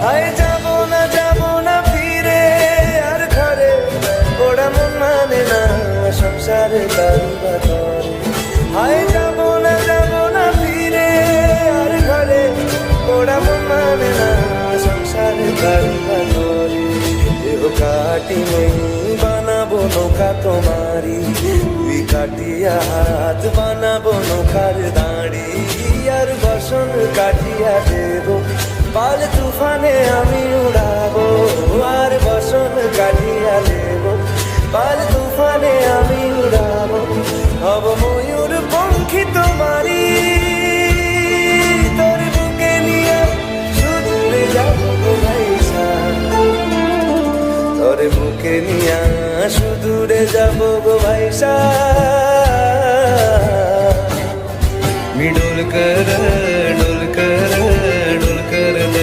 হায় যাব না ফিরে আর ঘরে, ওরা মন মানে না সংসারে কারুবা করে। হায় যাব না ফিরে আর ঘরে, ওরা মন মানে না সংসারে কারুবা করে। দেহ কাটি নেই বানাবো নৌকা তোমারি, দুই কাটিয়া হাত বানাবো নৌকার দাঁড়ি। আর বসন কাটিয়া দেব পাল তুফানে আমি উড়াবো, আর বসন কাটিয়া দেব পাল তুফানে আমি উড়াবো। হব ময়ূর পঙ্খী তোমারি, তোর বুকে নিয়ে সুদূরে যাবো গো ভাইসা, তোর বুকে নিয়ে সুদূরে যাবো গো ভাইসা।